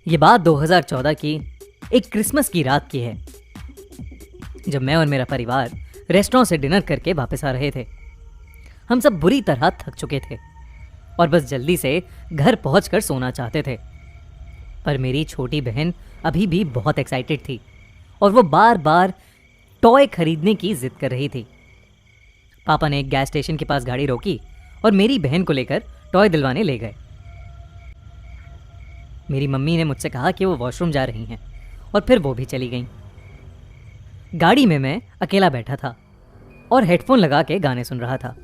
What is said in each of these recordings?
ये बात 2014 की एक क्रिसमस की रात की है, जब मैं और मेरा परिवार रेस्टोरेंट से डिनर करके वापस आ रहे थे। हम सब बुरी तरह थक चुके थे और बस जल्दी से घर पहुंचकर सोना चाहते थे। पर मेरी छोटी बहन अभी भी बहुत एक्साइटेड थी और वो बार बार टॉय खरीदने की जिद कर रही थी। पापा ने एक गैस स्टेशन के पास गाड़ी रोकी और मेरी बहन को लेकर टॉय दिलवाने ले गए। मेरी मम्मी ने मुझसे कहा कि वो वॉशरूम जा रही हैं और फिर वो भी चली गईं। गाड़ी में मैं अकेला बैठा था और हेडफोन लगा के गाने सुन रहा था।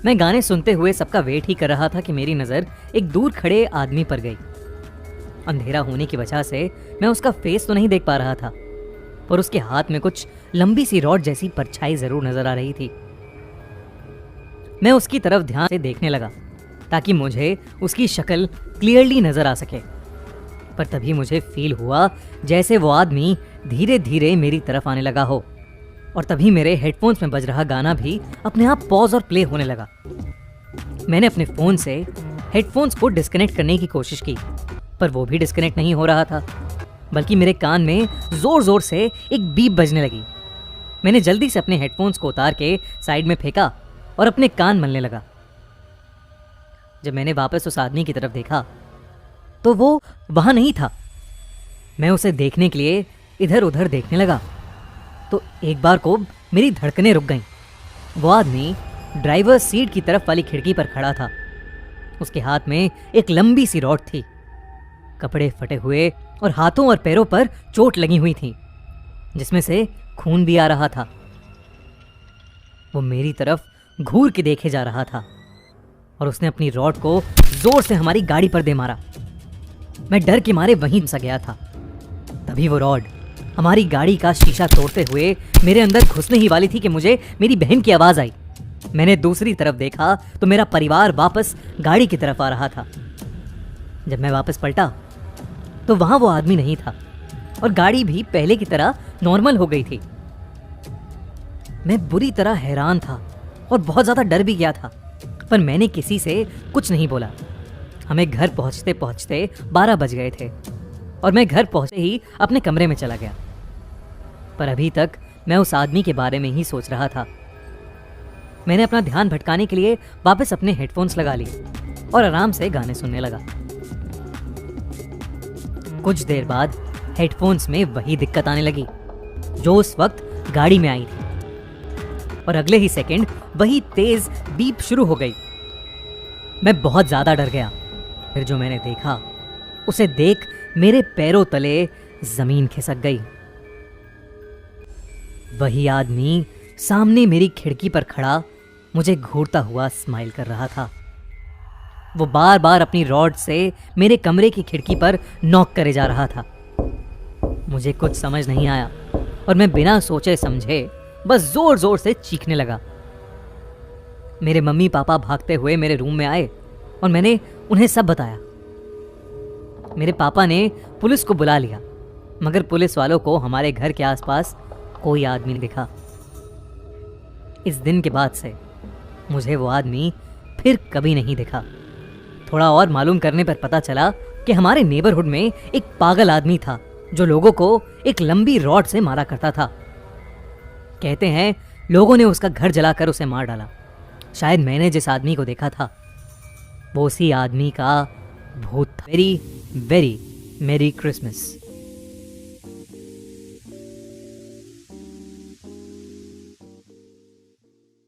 मैं गाने सुनते हुए सबका वेट ही कर रहा था कि मेरी नज़र एक दूर खड़े आदमी पर गई। अंधेरा होने की वजह से मैं उसका फेस तो नहीं देख पा रहा था, पर उसके हाथ में कुछ लंबी सी रॉड जैसी परछाई जरूर नजर आ रही थी। मैं उसकी तरफ ध्यान से देखने लगा ताकि मुझे उसकी शक्ल क्लियरली नजर आ सके। पर तभी मुझे फील हुआ जैसे वो आदमी धीरे धीरे मेरी तरफ आने लगा हो, और तभी मेरे हेडफोन्स में बज रहा गाना भी अपने आप पॉज और प्ले होने लगा। मैंने अपने फ़ोन से हेडफोन्स को डिस्कनेक्ट करने की कोशिश की, पर वो भी डिस्कनेक्ट नहीं हो रहा था, बल्कि मेरे कान में ज़ोर ज़ोर से एक बीप बजने लगी। मैंने जल्दी से अपने हेडफोन्स को उतार के साइड में फेंका और अपने कान मलने लगा। जब मैंने वापस उस आदमी की तरफ देखा तो वो वहाँ नहीं था। मैं उसे देखने के लिए इधर उधर देखने लगा तो एक बार को मेरी धड़कनें रुक गईं। वो आदमी ड्राइवर सीट की तरफ वाली खिड़की पर खड़ा था। उसके हाथ में एक लंबी सी रॉड थी। कपड़े फटे हुए और हाथों और पैरों पर चोट लगी हुई थी, जिसमें से खून भी आ रहा था। वो मेरी तरफ घूर के देखे जा रहा था और उसने अपनी रॉड को जोर से हमारी गाड़ी पर दे मारा। मैं डर के मारे वहीं सा गया था। तभी वो रॉड हमारी गाड़ी का शीशा तोड़ते हुए मेरे अंदर घुसने ही वाली थी कि मुझे मेरी बहन की आवाज आई। मैंने दूसरी तरफ देखा तो मेरा परिवार वापस गाड़ी की तरफ आ रहा था। जब मैं वापस पलटा तो वहां वो आदमी नहीं था और गाड़ी भी पहले की तरह नॉर्मल हो गई थी। मैं बुरी तरह हैरान था और बहुत ज्यादा डर भी गया था, पर मैंने किसी से कुछ नहीं बोला। हमें घर पहुंचते पहुंचते 12 बज गए थे और मैं घर पहुंचते ही अपने कमरे में चला गया। पर अभी तक मैं उस आदमी के बारे में ही सोच रहा था। मैंने अपना ध्यान भटकाने के लिए वापस अपने हेडफोन्स लगा लिए और आराम से गाने सुनने लगा। कुछ देर बाद हेडफोन्स में वही दिक्कत आने लगी जो उस वक्त गाड़ी में आई थी, और अगले ही सेकंड वही तेज बीप शुरू हो गई। मैं बहुत ज्यादा डर गया। फिर जो मैंने देखा उसे देख मेरे पैरों तले जमीन खिसक गई। वही आदमी सामने मेरी खिड़की पर खड़ा मुझे घूरता हुआ स्माइल कर रहा था। वो बार बार अपनी रॉड से मेरे कमरे की खिड़की पर नॉक करे जा रहा था। मुझे कुछ समझ नहीं आया और मैं बिना सोचे समझे बस जोर जोर से चीखने लगा। मेरे मम्मी पापा भागते हुए मेरे रूम में आए और मैंने उन्हें सब बताया। मेरे पापा ने पुलिस को बुला लिया, मगर पुलिस वालों को हमारे घर के आसपास कोई आदमी नहीं दिखा। इस दिन के बाद से मुझे वो आदमी फिर कभी नहीं दिखा। थोड़ा और मालूम करने पर पता चला कि हमारे नेबरहुड में एक पागल आदमी था जो लोगों को एक लंबी रॉड से मारा करता था। कहते हैं लोगों ने उसका घर जलाकर उसे मार डाला। शायद मैंने जिस आदमी को देखा था वो उसी आदमी का भूत था। वेरी वेरी मेरी क्रिसमस।